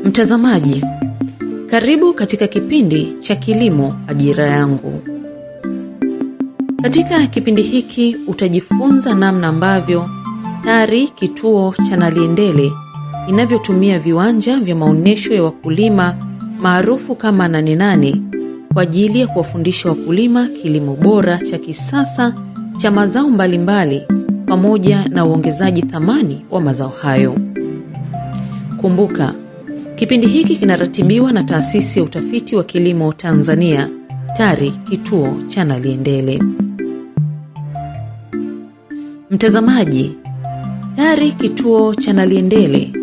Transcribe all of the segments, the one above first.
Mtazamaji, karibu katika kipindi cha Kilimo Ajira Yangu. Katika kipindi hiki utajifunza namna ambavyo TARI kituo cha Naliendele inavyotumia viwanja vya maonesho ya wakulima maarufu kama Nane Nane kwa ajili ya kuwafundisha wakulima kilimo bora cha kisasa cha mazao mbalimbali pamoja na uongezaji thamani wa mazao hayo. Kumbuka, kipindi hiki kinaratibiwa na Taasisi ya Utafiti wa Kilimo Tanzania, TARI kituo cha Naliendele. Mtazamaji, TARI kituo cha Naliendele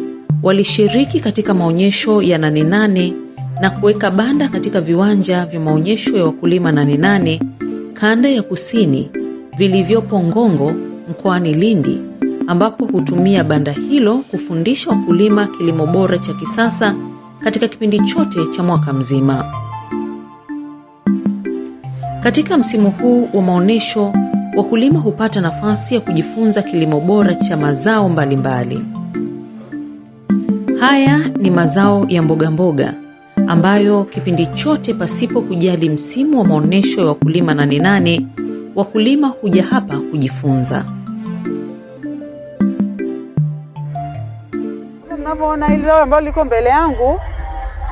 walishiriki katika maonyesho ya Nane Nane na kuweka banda katika viwanja vya maonyesho ya wakulima Nane Nane kanda ya kusini vilivyopo Ngongo mkoani Lindi, ambapo hutumia banda hilo kufundisha wakulima kilimo bora cha kisasa katika kipindi chote cha mwaka mzima. Katika msimu huu wa maonesho, wakulima hupata nafasi ya kujifunza kilimo bora cha mazao mbalimbali. Haya ni mazao ya mboga mboga ambayo kipindi chote pasipo kujali msimu wa maonesho ya wakulima Nane Nane, wakulima huja hapa kujifunza. Mnavyoona hili zao ambalo liko mbele yangu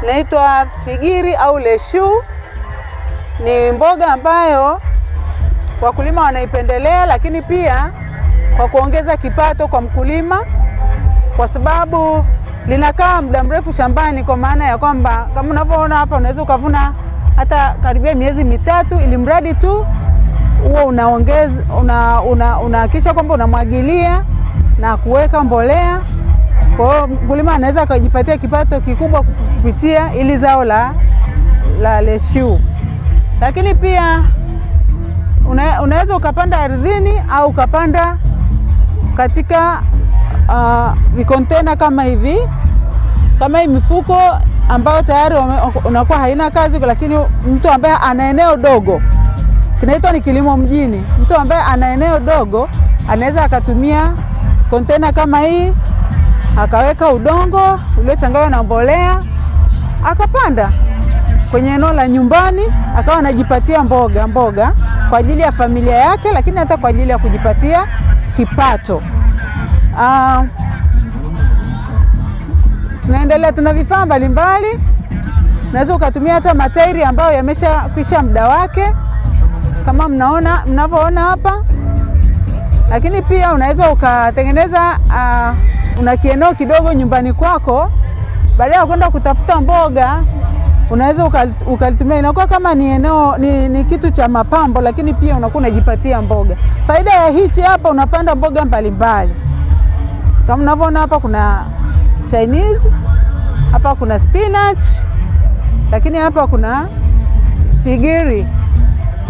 inaitwa figiri au leshu. Ni mboga ambayo wakulima wanaipendelea, lakini pia kwa kuongeza kipato kwa mkulima, kwa sababu linakaa muda mrefu shambani, kwa maana ya kwamba kama unavyoona hapa unaweza ukavuna hata karibia miezi mitatu, ili mradi tu huo unaongeza unahakisha kwamba unamwagilia na kuweka mbolea. Kwa hiyo mkulima anaweza kujipatia kipato kikubwa kupitia ili zao la leshu. Lakini pia unaweza ukapanda ardhini au ukapanda katika vikontena kama hivi, kama hii mifuko ambayo tayari unakuwa haina kazi, lakini mtu ambaye ana eneo dogo, kinaitwa ni kilimo mjini. Mtu ambaye ana eneo dogo anaweza akatumia kontena kama hii, akaweka udongo uliochanganywa na mbolea, akapanda kwenye eneo la nyumbani, akawa anajipatia mboga kwa ajili ya familia yake, lakini hata kwa ajili ya kujipatia kipato. Tunaendelea, tuna vifaa mbalimbali. Unaweza ukatumia hata matairi ambayo yameshakwisha muda wake kama mnavyoona hapa. Lakini pia unaweza ukatengeneza una kieneo kidogo nyumbani kwako, baada ya kwenda kutafuta mboga unaweza ukalitumia. Inakuwa kama ni eneo ni kitu cha mapambo, lakini pia unakuwa unajipatia mboga. Faida ya hichi hapa, unapanda mboga mbalimbali. Kama unavyoona hapa kuna Chinese, hapa kuna spinach, lakini hapa kuna figiri.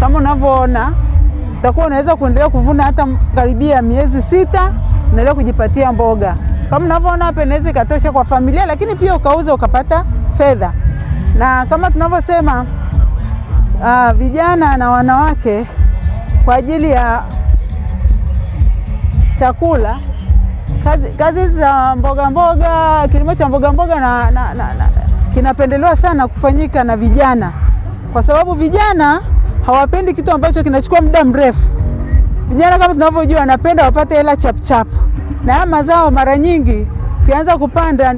Kama unavyoona, utakuwa unaweza kuendelea kuvuna hata karibia miezi 6, unaendelea kujipatia mboga. Kama unavyoona hapa, inaweza ikatosha kwa familia, lakini pia ukauza ukapata fedha. Na kama tunavyosema, vijana na wanawake kwa ajili ya chakula, kazi za mboga, kilimo cha mboga kinapendelewa sana kufanyika na vijana, kwa sababu vijana hawapendi kitu ambacho kinachukua muda mrefu. Vijana kama tunavyojua wanapenda wapate hela chap chap. Na mazao mara nyingi ukianza kupanda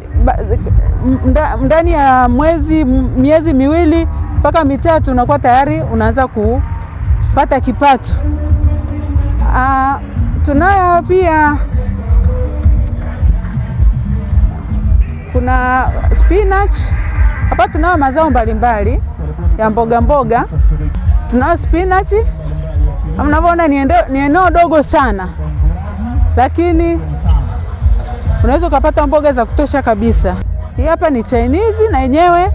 ndani ya miezi 2 mpaka 3 unakuwa tayari unaanza kupata kipato. Tunayo pia kuna spinach. Hapa tunao mazao mbalimbali ya mboga. Tunao spinach. Kama mnavyoona ni eneo dogo sana, lakini unaweza ukapata mboga za kutosha kabisa. Hii hapa ni Chinese, na yenyewe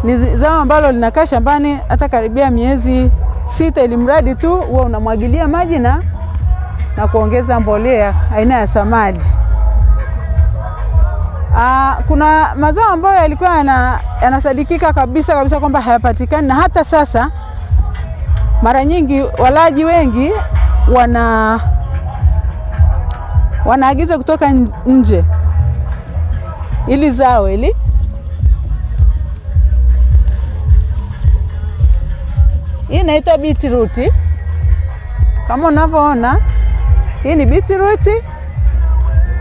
ni zao ambalo linakaa shambani hata karibia miezi 6, ili mradi tu huwa unamwagilia maji na kuongeza mbolea aina ya samadi. Kuna mazao ambayo yalikuwa yanasadikika kabisa kwamba hayapatikani, na hata sasa mara nyingi walaji wengi wanaagiza kutoka nje ili zao hili. Hii inaitwa beetroot. Kama unavyoona, hii ni beetroot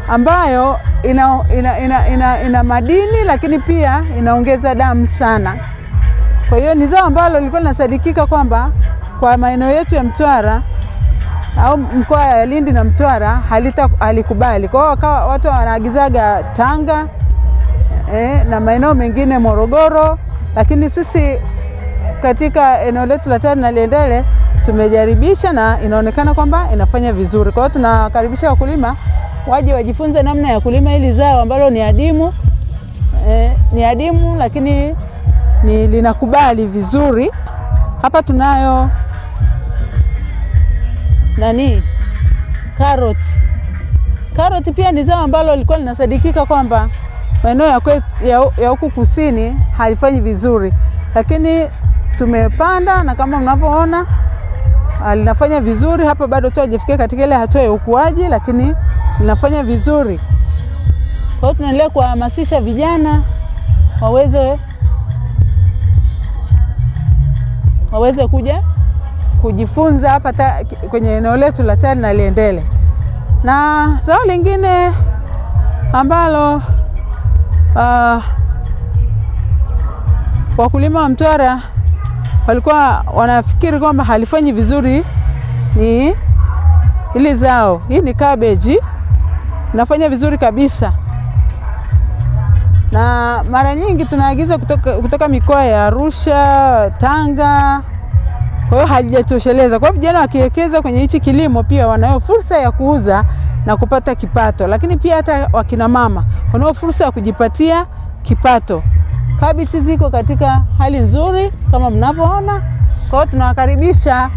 ambayo ina madini, lakini pia inaongeza damu sana. Kwa hiyo ni zao ambalo lilikuwa linasadikika kwamba kwa maeneo yetu ya Mtwara au mkoa ya Lindi na Mtwara halikubali. Kwa hiyo watu wanaagizaga Tanga na maeneo mengine Morogoro, lakini sisi katika eneo letu la TARI Naliendele tumejaribisha na inaonekana kwamba inafanya vizuri. Kwa hiyo tunakaribisha wakulima waje wajifunze namna ya kulima hili zao ambalo ni adimu. Ni adimu lakini linakubali vizuri. Hapa tunayo karoti. Karoti pia ni zao ambalo lilikuwa linasadikika kwamba maeneo ya huku kusini halifanyi vizuri, lakini tumepanda na kama mnavyoona linafanya vizuri. Hapa bado tu hajafikia katika ile hatua ya ukuaji, lakini linafanya vizuri. Kwa hiyo tunaendelea kuhamasisha vijana waweze kuja kujifunza hapa kwenye eneo letu la TARI Naliendele. Na zao lingine ambalo wakulima wa Mtwara walikuwa wanafikiri kwamba halifanyi vizuri ni hili zao. Hii ni cabbage. Inafanya vizuri kabisa. Na mara nyingi tunaagiza kutoka mikoa ya Arusha, Tanga. Kwa hiyo halijatosheleza. Kwa vijana wakiwekeza kwenye hichi kilimo pia wanayo fursa ya kuuza na kupata kipato. Lakini pia hata wakina mama wanayo fursa ya kujipatia kipato. Kabichi ziko katika hali nzuri kama mnavyoona. Kwa hiyo tunawakaribisha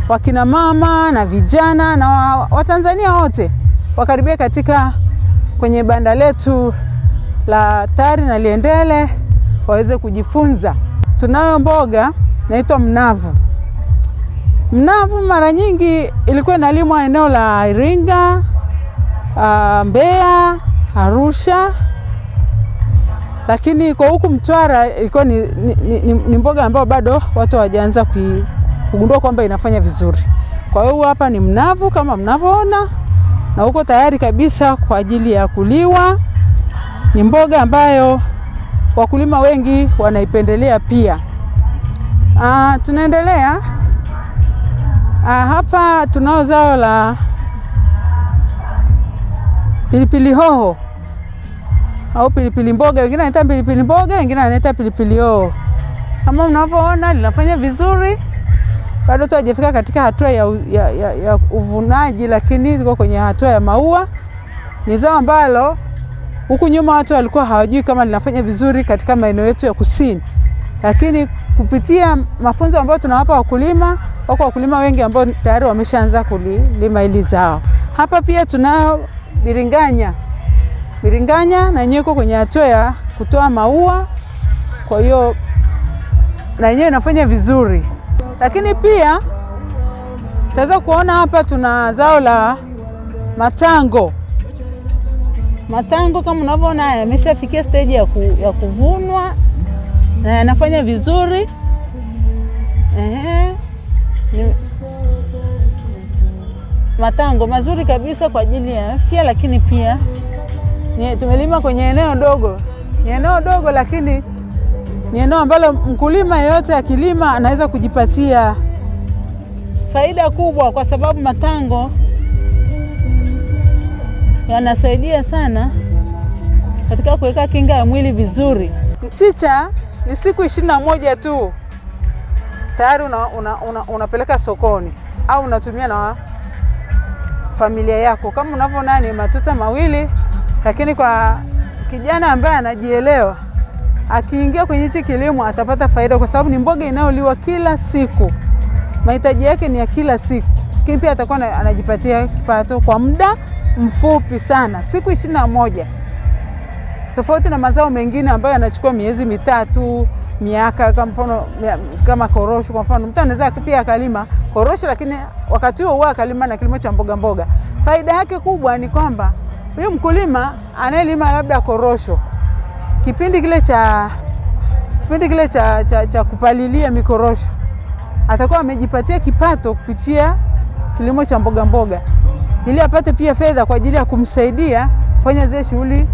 wakina mama na vijana na Watanzania wote wakaribie kwenye banda letu la TARI Naliendele waweze kujifunza. Tunayo mboga inaitwa mnavu. Mnavu mara nyingi ilikuwa inalimwa eneo la Iringa, Mbeya, Arusha, lakini kwa huku Mtwara ilikuwa ni mboga ambayo bado watu hawajaanza kugundua kwamba inafanya vizuri. Kwa hiyo hapa ni mnavu kama mnavyoona, na uko tayari kabisa kwa ajili ya kuliwa. Ni mboga ambayo wakulima wengi wanaipendelea pia. Tunaendelea. Hapa tunao zao la pilipili hoho au pilipili mboga. Wengine wanaita pilipili mboga, wengine wanaita pilipili hoho. Kama mnavyoona linafanya vizuri. Bado tu hajafika katika hatua ya uvunaji, lakini ziko kwenye hatua ya maua. Ni zao ambalo huku nyuma watu walikuwa hawajui kama linafanya vizuri katika maeneo yetu ya kusini. Lakini kupitia mafunzo ambayo tunawapa wakulima, wako wakulima wengi ambao tayari wameshaanza kulima hili zao. Hapa pia tunao biringanya. Biringanya na yenyewe iko kwenye hatua ya kutoa maua. Kwa hiyo na yenyewe inafanya vizuri. Lakini pia tutaweza kuona hapa tuna zao la matango. Matango kama unavyoona yameshafikia stage ya kuvunwa na yanafanya vizuri. Matango mazuri kabisa kwa ajili ya afya, lakini pia tumelima kwenye eneo dogo. Ni eneo dogo lakini ni eneo ambalo mkulima yeyote akilima anaweza kujipatia faida kubwa, kwa sababu matango yanasaidia sana katika kuweka kinga ya mwili vizuri. Mchicha ni siku 21 tu tayari unapeleka sokoni au unatumia na familia yako. Kama unavyoona ni matuta mawili, lakini kwa kijana ambaye anajielewa akiingia kwenye hichi kilimo atapata faida, kwa sababu ni mboga inayoliwa kila siku. Mahitaji yake ni ya kila siku. Lakini pia atakuwa anajipatia kipato kwa muda mfupi sana, siku 21. tofauti na mazao mengine ambayo yanachukua miezi mitatu, miaka. Kama mfano kama korosho, kwa mfano mtu anaweza pia akalima korosho, lakini wakati huo akalima na kilimo cha mboga mboga. Faida yake kubwa ni kwamba huyu mkulima anayelima labda korosho, kipindi kile cha kupalilia mikorosho, atakuwa amejipatia kipato kupitia kilimo cha mboga mboga, ili apate pia fedha kwa ajili ya kumsaidia kufanya zile shughuli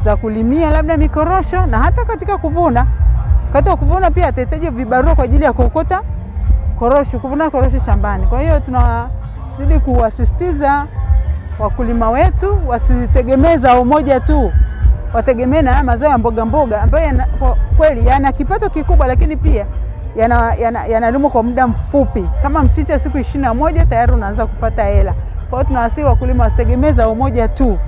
za kulimia labda mikorosho, na hata katika kuvuna. Katika kuvuna pia atahitaji vibarua kwa ajili ya kukota korosho, kuvuna korosho shambani. Kwa hiyo tunazidi kuwasisitiza wakulima wetu wasitegemee zao moja tu, wategemee na mazao ya mboga mboga ambayo kweli yana kipato kikubwa, lakini pia yanalimwa kwa muda mfupi. Kama mchicha siku 21 tayari unaanza kupata hela. Kwa hiyo tunawasihi wakulima wasitegemee zao moja tu.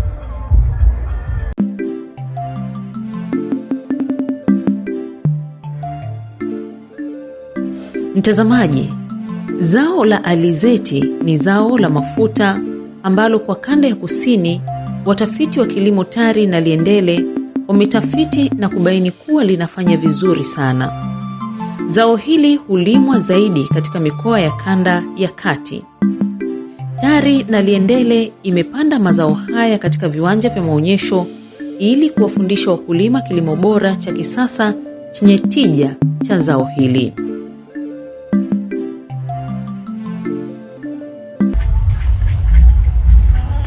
Mtazamaji, zao la alizeti ni zao la mafuta ambalo kwa kanda ya kusini watafiti wa kilimo TARI Naliendele wametafiti na kubaini kuwa linafanya vizuri sana. Zao hili hulimwa zaidi katika mikoa ya kanda ya kati. TARI Naliendele imepanda mazao haya katika viwanja vya maonyesho ili kuwafundisha wakulima kilimo bora cha kisasa chenye tija cha zao hili.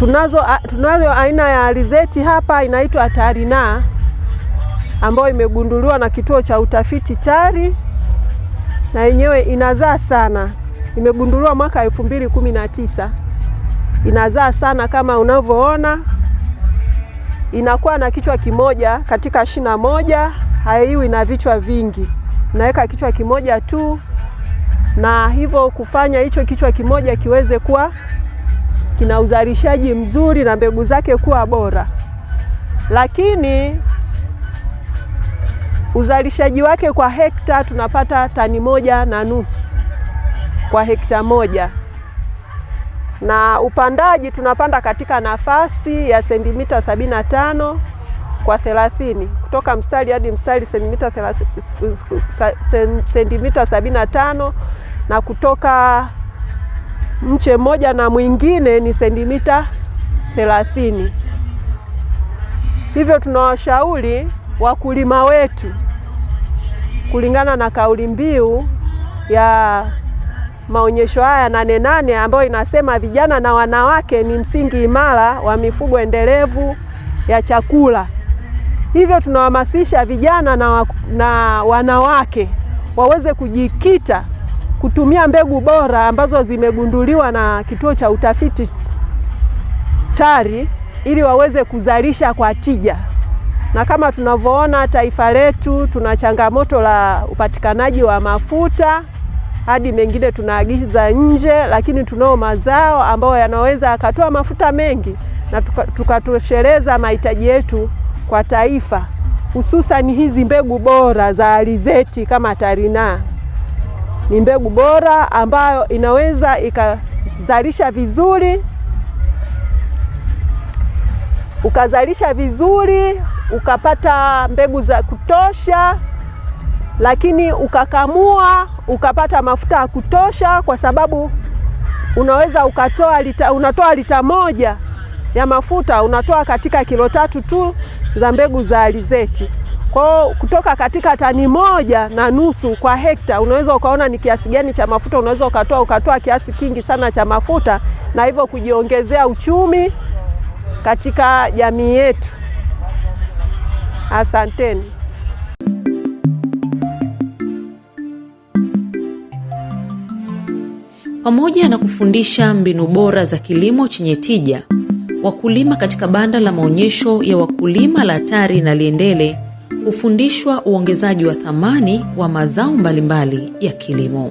Tunazo aina ya alizeti hapa inaitwa TARI Na, ambayo imegunduliwa na kituo cha utafiti TARI, na yenyewe inazaa sana. Imegunduliwa mwaka 2019. Inazaa sana kama unavyoona. Inakuwa na kichwa kimoja katika shina moja, haiwi na vichwa vingi. Naweka kichwa kimoja tu, na hivyo kufanya hicho kichwa kimoja kiweze kuwa kina uzalishaji mzuri na mbegu zake kuwa bora. Lakini uzalishaji wake kwa hekta tunapata tani 1.5 kwa hekta moja. Na upandaji tunapanda katika nafasi ya sentimita 75 kwa 30. Kutoka mstari hadi mstari sentimita 75, na kutoka mche mmoja na mwingine ni sentimita 30. Hivyo tunawashauri wakulima wetu kulingana na kauli mbiu ya maonyesho haya 8 ambayo inasema vijana na wanawake ni msingi imara wa mifugo endelevu ya chakula. Hivyo tunawahamasisha vijana na wanawake waweze kujikita kutumia mbegu bora ambazo zimegunduliwa na kituo cha utafiti TARI ili waweze kuzalisha kwa tija. Na kama tunavyoona taifa letu tuna changamoto la upatikanaji wa mafuta, hadi mengine tunaagiza nje, lakini tunao mazao ambayo yanaweza akatoa mafuta mengi na tukatosheleza mahitaji yetu kwa taifa, hususan hizi mbegu bora za alizeti kama TARI Na. Ni mbegu bora ambayo inaweza ikazalisha vizuri, ukazalisha vizuri, ukapata mbegu za kutosha, lakini ukakamua, ukapata mafuta ya kutosha, kwa sababu unaweza unatoa lita 1 ya mafuta, unatoa katika kilo 3 tu za mbegu za alizeti. Kwa kutoka katika tani 1.5 kwa hekta, unaweza ukaona ni kiasi gani cha mafuta unaweza ukatoa kiasi kingi sana cha mafuta, na hivyo kujiongezea uchumi katika jamii yetu. Asanteni. Pamoja na kufundisha mbinu bora za kilimo chenye tija, wakulima katika banda la maonyesho ya wakulima la TARI Naliendele hufundishwa uongezaji wa thamani wa mazao mbalimbali ya kilimo.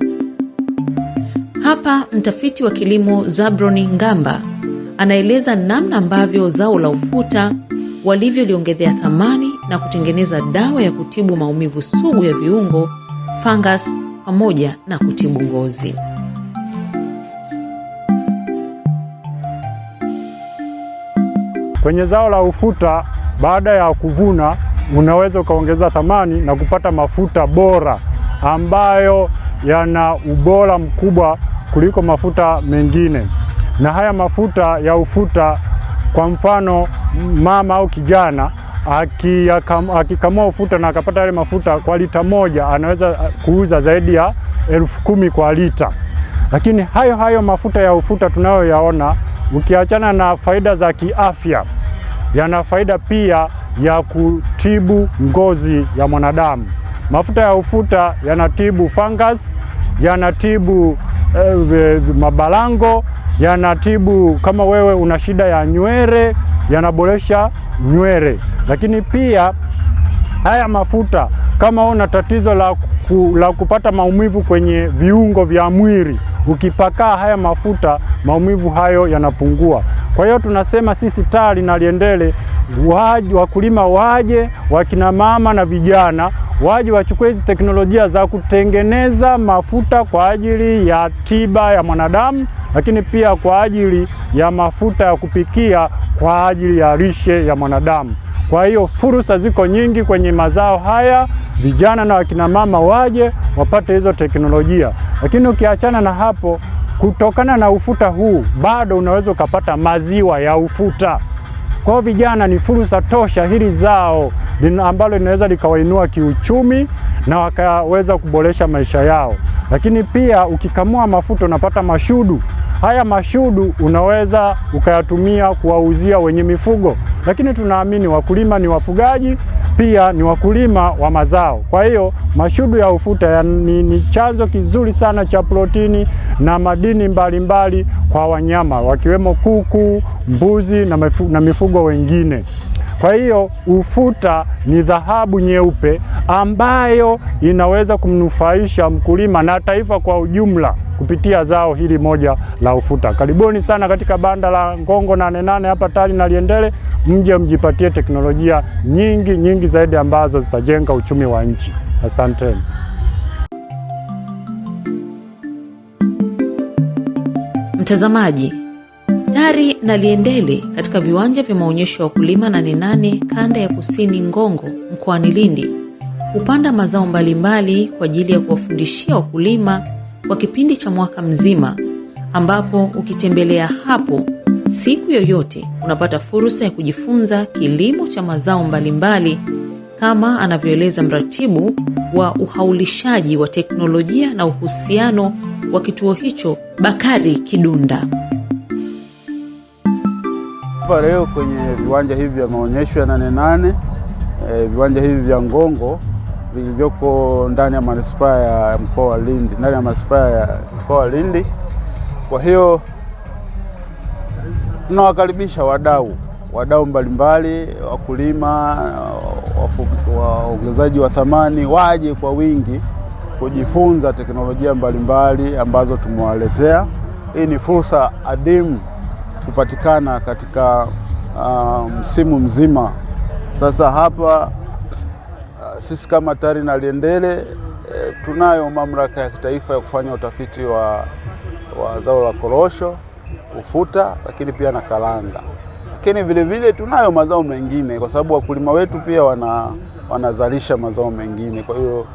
Hapa mtafiti wa kilimo Zabroni Ngamba anaeleza namna ambavyo zao la ufuta walivyoliongezea thamani na kutengeneza dawa ya kutibu maumivu sugu ya viungo, fungus pamoja na kutibu ngozi. Kwenye zao la ufuta, baada ya kuvuna unaweza ukaongeza thamani na kupata mafuta bora ambayo yana ubora mkubwa kuliko mafuta mengine. Na haya mafuta ya ufuta, kwa mfano mama au kijana akikamua ufuta na akapata yale mafuta kwa lita moja, anaweza kuuza zaidi ya 10,000 kwa lita. Lakini hayo mafuta ya ufuta tunayoyaona, ukiachana na faida za kiafya, yana faida pia ya kutibu ngozi ya mwanadamu. Mafuta ya ufuta yanatibu fungus, yanatibu mabalango, yanatibu kama wewe una shida ya nywele, yanaboresha nywele. Lakini pia haya mafuta, kama una tatizo la kupata maumivu kwenye viungo vya mwili, ukipaka haya mafuta, maumivu hayo yanapungua. Kwa hiyo tunasema sisi TARI Naliendele, wakulima waje, wakina mama na vijana waje wachukue hizi teknolojia za kutengeneza mafuta kwa ajili ya tiba ya mwanadamu, lakini pia kwa ajili ya mafuta ya kupikia kwa ajili ya lishe ya mwanadamu. Kwa hiyo fursa ziko nyingi kwenye mazao haya, vijana na wakina mama waje wapate hizo teknolojia. Lakini ukiachana na hapo, kutokana na ufuta huu bado unaweza ukapata maziwa ya ufuta. Kwa hiyo vijana, ni fursa tosha hili zao ambalo linaweza likawainua kiuchumi na wakaweza kuboresha maisha yao. Lakini pia ukikamua mafuta unapata mashudu. Haya mashudu unaweza ukayatumia kuwauzia wenye mifugo. Lakini tunaamini wakulima ni wafugaji, pia ni wakulima wa mazao. Kwa hiyo mashudu ya ufuta ni chanzo kizuri sana cha protini na madini mbalimbali kwa wanyama, wakiwemo kuku, mbuzi na mifugo wengine. Kwa hiyo ufuta ni dhahabu nyeupe ambayo inaweza kumnufaisha mkulima na taifa kwa ujumla kupitia zao hili moja la ufuta. Karibuni sana katika banda la Ngongo 88 hapa TARI Naliendele, mje mjipatie teknolojia nyingi zaidi ambazo zitajenga uchumi wa nchi. Asanteni. Mtazamaji, TARI Naliendele katika viwanja vya maonyesho ya wakulima 88 kanda ya kusini Ngongo mkoani Lindi hupanda mazao mbalimbali kwa ajili ya kuwafundishia wakulima kwa kipindi cha mwaka mzima, ambapo ukitembelea hapo siku yoyote unapata fursa ya kujifunza kilimo cha mazao mbalimbali, kama anavyoeleza mratibu wa uhaulishaji wa teknolojia na uhusiano wa kituo hicho, Bakari Kidunda. Leo kwenye viwanja hivi vya maonyesho ya 88, viwanja hivi vya Ngongo vilivyoko ndani ya manispaa ya mkoa wa Lindi, ndani ya manispaa ya mkoa wa Lindi. Kwa hiyo tunawakaribisha wadau mbalimbali, wakulima, waongezaji wa thamani, waje kwa wingi kujifunza teknolojia mbalimbali ambazo tumewaletea. Hii ni fursa adimu kupatikana katika msimu mzima. Sasa hapa sisi kama TARI Naliendele tunayo mamlaka ya kitaifa ya kufanya utafiti wa zao la korosho, ufuta, lakini pia na karanga. Lakini vile vile tunayo mazao mengine, kwa sababu wakulima wetu pia wanazalisha mazao mengine. Kwa hiyo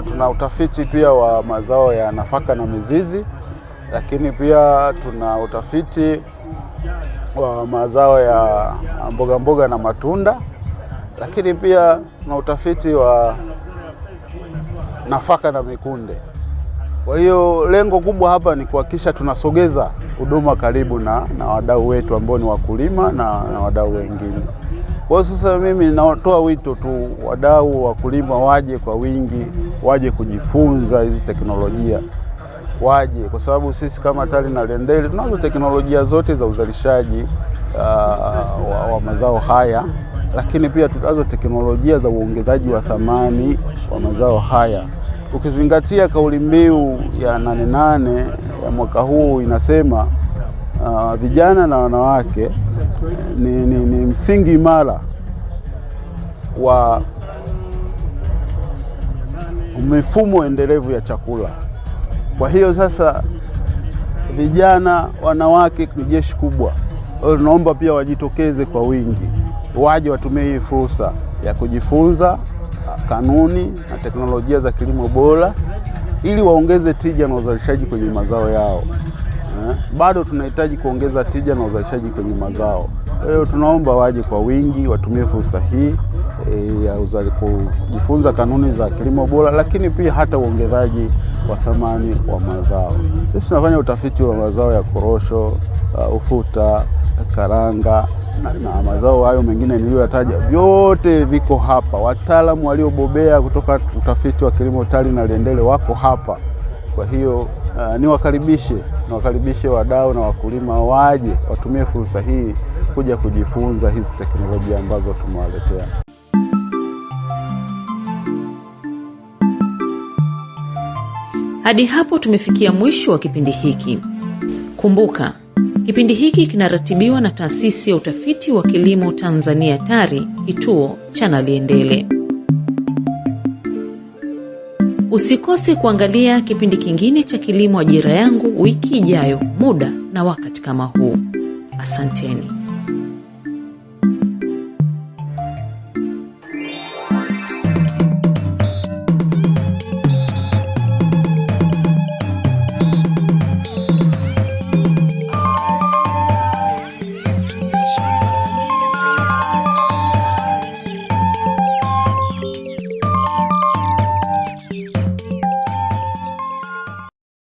tuna utafiti pia wa mazao ya nafaka na mizizi, lakini pia tuna utafiti wa mazao ya mboga na matunda, lakini pia tuna utafiti wa nafaka na mikunde. Kwa hiyo lengo kubwa hapa ni kuhakikisha tunasogeza huduma karibu na wadau wetu ambao ni wakulima na wadau wengine. Kwa hiyo sasa mimi natoa wito tu wadau, wakulima waje kwa wingi, waje kujifunza hizi teknolojia. Waje kwa sababu sisi kama TARI Naliendele tunazo teknolojia zote za uzalishaji wa mazao haya, lakini pia tunazo teknolojia za uongezaji wa thamani wa mazao haya. Ukizingatia kauli mbiu ya 88 ya mwaka huu inasema vijana na wanawake ni msingi imara wa mifumo endelevu ya chakula. Kwa hiyo sasa vijana, wanawake ni jeshi kubwa. Naomba pia wajitokeze kwa wingi, waje watumie hii fursa ya kujifunza kanuni na teknolojia za kilimo bora ili waongeze tija na uzalishaji kwenye mazao yao. Bado tunahitaji kuongeza tija na uzalishaji kwenye mazao. Kwa hiyo tunaomba waje kwa wingi, watumie fursa hii ya kujifunza kanuni za kilimo bora, lakini pia hata uongezaji wa thamani wa mazao. Sisi tunafanya utafiti wa mazao ya korosho, ufuta, karanga na mazao hayo mengine niliyoyataja, vyote viko hapa. Wataalamu waliobobea kutoka utafiti wa kilimo TARI Naliendele wako hapa. Kwa hiyo niwakaribishe wadau na wakulima waje watumie fursa hii kuja kujifunza hizi teknolojia ambazo tumewaletea. Hadi hapo tumefikia mwisho wa kipindi hiki. Kumbuka, kipindi hiki kinaratibiwa na Taasisi ya Utafiti wa Kilimo Tanzania TARI, kituo cha Naliendele. Usikose kuangalia kipindi kingine cha Kilimo Ajira Yangu wiki ijayo, muda na wakati kama huu. Asanteni.